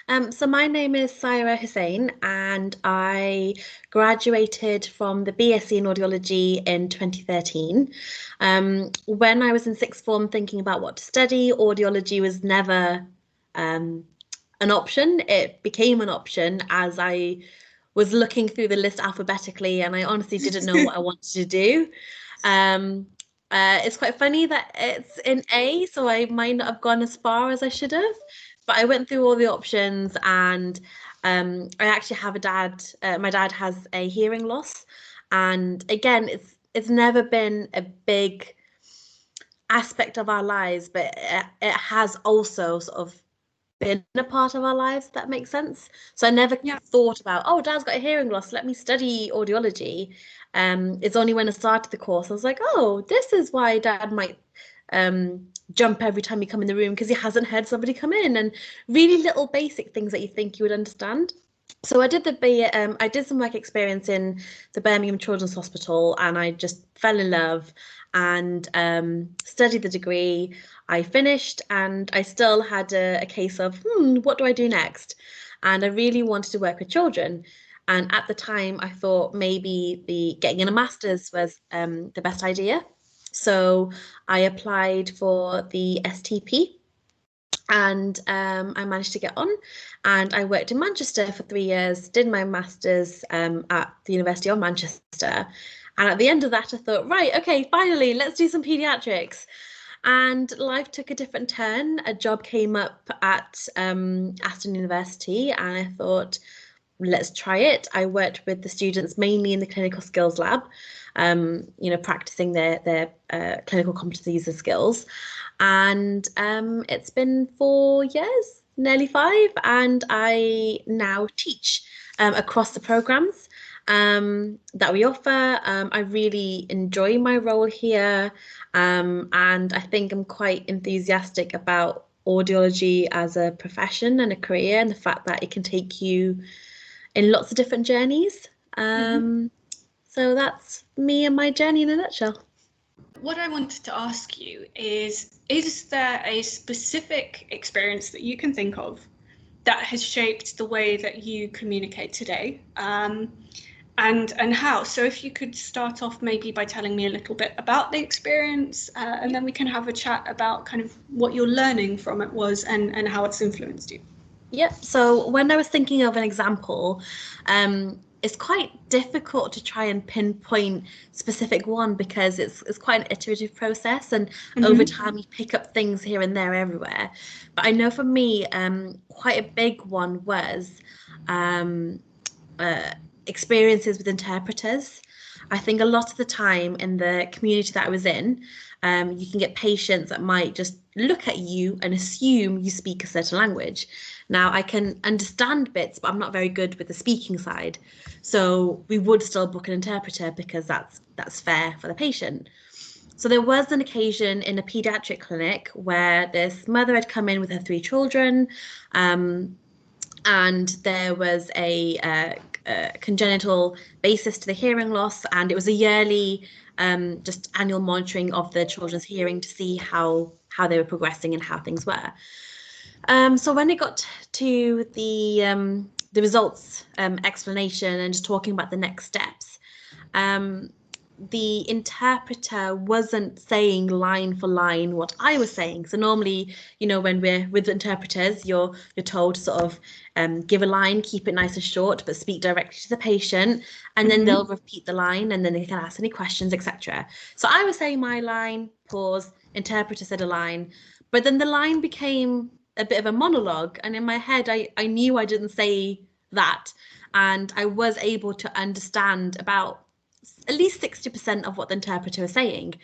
So my name is Saira Hussain, and I graduated from the BSc in Audiology in 2013. When I was in sixth form thinking about what to study, audiology was never um, an option. It became an option as I was looking through the list alphabetically, and I honestly didn't know what I wanted to do. Um, it's quite funny that it's in A, so I might not have gone as far as I should have. But I went through all the options, and I actually have a dad. My dad has a hearing loss, and again, it's never been a big aspect of our lives, but it has also sort of been a part of our lives, if that makes sense. So I never Yeah. thought about, oh, Dad's got a hearing loss, let me study audiology. It's only when I started the course I was like, oh, this is why Dad might jump every time you come in the room because he hasn't heard somebody come in, and really little basic things that you think you would understand. So I did some work experience in the Birmingham Children's Hospital, and I just fell in love and studied the degree. I finished, and I still had a case of, what do I do next? And I really wanted to work with children. And at the time, I thought maybe the getting in a master's was the best idea. So I applied for the STP, and I managed to get on. And I worked in Manchester for 3 years, did my master's at the University of Manchester. And at the end of that, I thought, right, okay, finally, let's do some pediatrics. And life took a different turn. A job came up at Aston University, and I thought, let's try it. I worked with the students mainly in the clinical skills lab, practicing their clinical competencies and skills. And it's been 4 years, nearly five, and I now teach across the programs that we offer. I really enjoy my role here, and I think I'm quite enthusiastic about audiology as a profession and a career, and the fact that it can take you in lots of different journeys. Mhm. So that's me and my journey in a nutshell. What I wanted to ask you is there a specific experience that you can think of that has shaped the way that you communicate today? And how? So if you could start off maybe by telling me a little bit about the experience, and then we can have a chat about kind of what your learning from it was and how it's influenced you. Yep. So when I was thinking of an example, it's quite difficult to try and pinpoint specific one because it's quite an iterative process, and over Mm-hmm. time you pick up things here and there everywhere. But I know for me, quite a big one was um, uh, experiences with interpreters. I think a lot of the time in the community that I was in, you can get patients that might just look at you and assume you speak a certain language. Now, I can understand bits, but I'm not very good with the speaking side. So we would still book an interpreter because that's fair for the patient. So there was an occasion in a pediatric clinic where this mother had come in with her three children. Um, and there was a congenital basis to the hearing loss, and it was a yearly just annual monitoring of the children's hearing to see how they were progressing and how things were. So when it got to the results explanation and just talking about the next steps, um, the interpreter wasn't saying line for line what I was saying. So normally, when we're with interpreters, you're told to sort of give a line, keep it nice and short, but speak directly to the patient, and then they'll Mm-hmm. repeat the line, and then they can ask any questions, etc. So I was saying my line, pause, interpreter said a line, but then the line became a bit of a monologue, and in my head, I knew I didn't say that, and I was able to understand about at least 60% of what the interpreter was saying.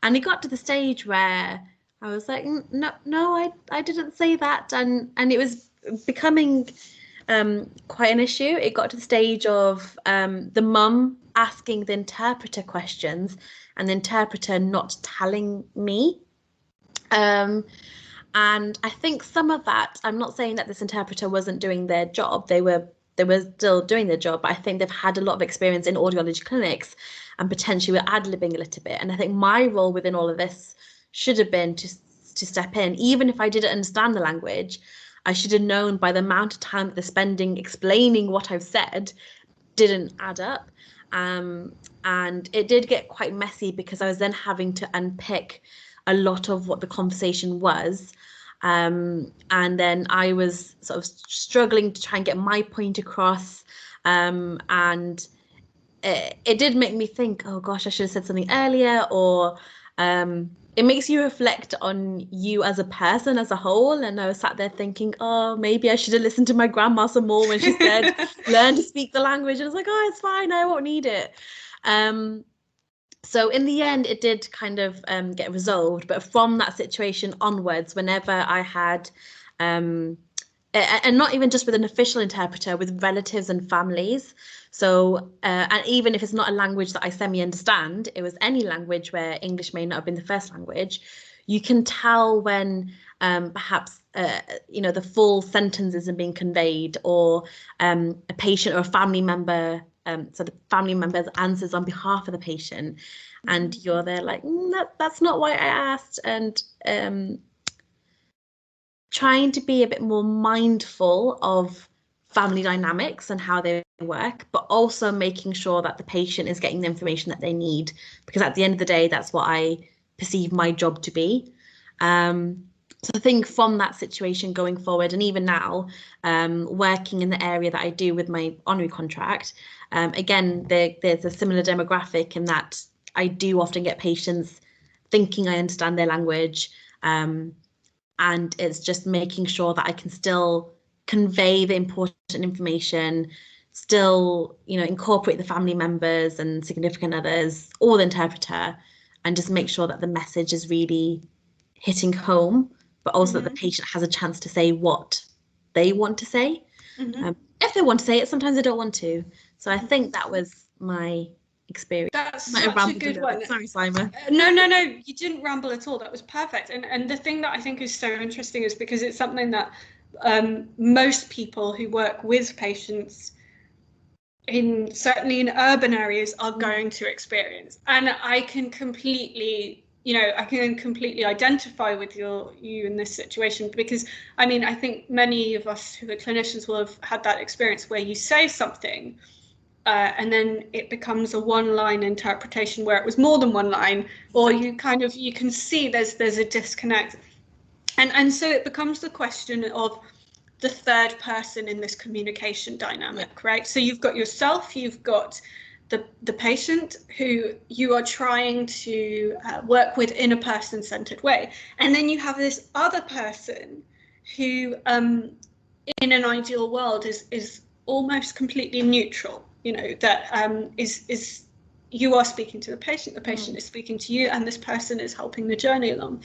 And it got to the stage where I was like, no, no, I didn't say that. And it was becoming quite an issue. It got to the stage of the mum asking the interpreter questions and the interpreter not telling me. Um, and I think some of that, I'm not saying that this interpreter wasn't doing their job. They were still doing their job, but I think they've had a lot of experience in audiology clinics and potentially were ad-libbing a little bit. And I think my role within all of this should have been to step in, even if I didn't understand the language. I should have known by the amount of time that they're spending explaining what I've said didn't add up. And it did get quite messy because I was then having to unpick a lot of what the conversation was. And then I was sort of struggling to try and get my point across. And it did make me think, oh gosh, I should have said something earlier, or it makes you reflect on you as a person as a whole. And I was sat there thinking, oh, maybe I should have listened to my grandma some more when she said, learn to speak the language. And I was like, oh, it's fine, I won't need it. So in the end, it did kind of get resolved. But from that situation onwards, whenever I had, and not even just with an official interpreter, with relatives and families. So, and even if it's not a language that I semi-understand, it was any language where English may not have been the first language, you can tell when perhaps, the full sentence isn't being conveyed, or a patient or a family member, so the family member's answers on behalf of the patient, and you're there like, that's not why I asked. And trying to be a bit more mindful of family dynamics and how they work, but also making sure that the patient is getting the information that they need, because at the end of the day, that's what I perceive my job to be. So I think from that situation going forward, and even now, working in the area that I do with my honorary contract, again, there's a similar demographic in that I do often get patients thinking I understand their language, and it's just making sure that I can still convey the important information, still, incorporate the family members and significant others, or the interpreter, and just make sure that the message is really hitting home, but also that the patient has a chance to say what they want to say. If they want to say it, sometimes they don't want to. So I think that was my experience. That's such a good one. Sorry, Simon. No, you didn't ramble at all. That was perfect. And the thing that I think is so interesting is because it's something that most people who work with patients certainly in urban areas are going to experience. And I can completely identify with you in this situation, because I think many of us who are clinicians will have had that experience where you say something and then it becomes a one-line interpretation where it was more than one line, or you can see there's a disconnect. And so it becomes the question of the third person in this communication dynamic, right? So you've got yourself, you've got the patient who you are trying to work with in a person-centered way. And then you have this other person who, in an ideal world, is almost completely neutral. That is you are speaking to the patient is speaking to you, and this person is helping the journey along.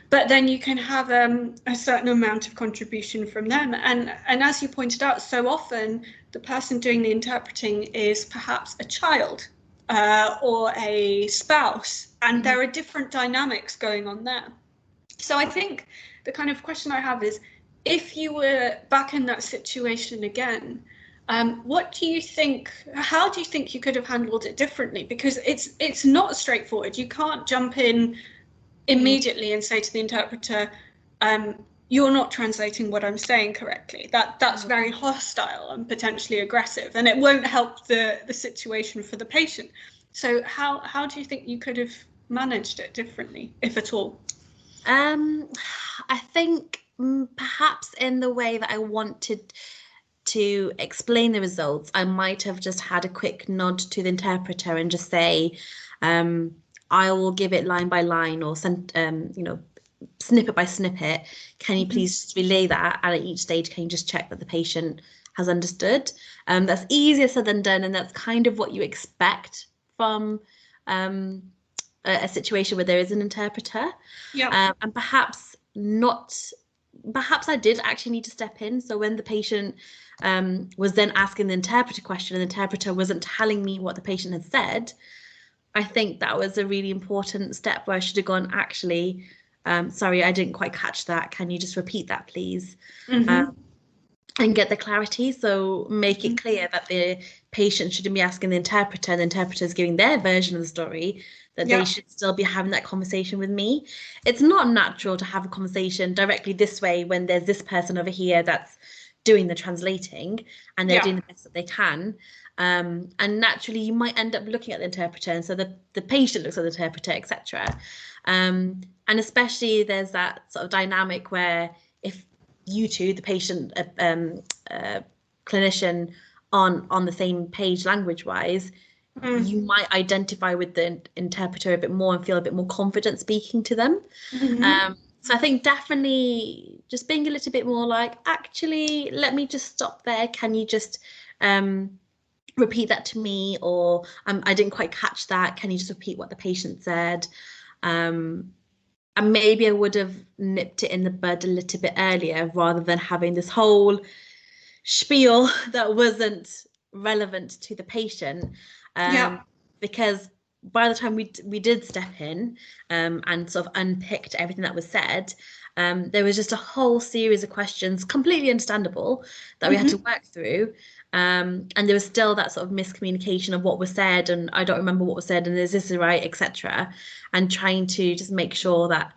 But then you can have a certain amount of contribution from them. And as you pointed out, so often the person doing the interpreting is perhaps a child or a spouse, and there are different dynamics going on there. So I think the kind of question I have is, if you were back in that situation again, how do you think you could have handled it differently? Because it's not straightforward. You can't jump in immediately and say to the interpreter, you're not translating what I'm saying correctly. That's very hostile and potentially aggressive, and it won't help the situation for the patient. So how do you think you could have managed it differently, if at all? I think perhaps in the way that I wanted to explain the results, I might have just had a quick nod to the interpreter and just say, I will give it line by line, or snippet by snippet. Can you please just relay that? And at each stage, can you just check that the patient has understood? That's easier said than done, and that's kind of what you expect from a situation where there is an interpreter. Yeah. And perhaps I did actually need to step in. So when the patient was then asking the interpreter question, and the interpreter wasn't telling me what the patient had said, I think that was a really important step where I should have gone, actually, sorry, I didn't quite catch that. Can you just repeat that, please? And get the clarity. So make it clear that the patient shouldn't be asking the interpreter is giving their version of the story. that they should still be having that conversation with me. It's not natural to have a conversation directly this way when there's this person over here that's doing the translating and they're doing the best that they can. And naturally, you might end up looking at the interpreter, and so the patient looks at the interpreter, etc. And especially there's that sort of dynamic where if you two, the patient, clinician, on the same page language-wise, you might identify with the interpreter a bit more and feel a bit more confident speaking to them. So I think definitely just being a little bit more like, actually, let me just stop there. Can you just repeat that to me? Or I didn't quite catch that. Can you just repeat what the patient said? And maybe I would have nipped it in the bud a little bit earlier rather than having this whole spiel that wasn't relevant to the patient. Because by the time we did step in and sort of unpicked everything that was said, there was just a whole series of questions, completely understandable, that we had to work through. And there was still that sort of miscommunication of what was said, and I don't remember what was said, and is this right, etc. And trying to just make sure that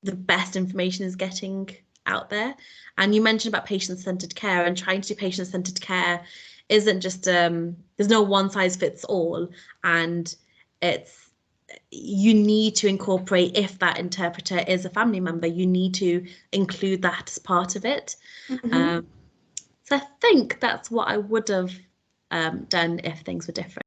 the best information is getting out there. And you mentioned about patient-centered care, and trying to do patient-centered care isn't just there's no one size fits all, and it's you need to incorporate, if that interpreter is a family member, you need to include that as part of it. So I think that's what I would have done if things were different.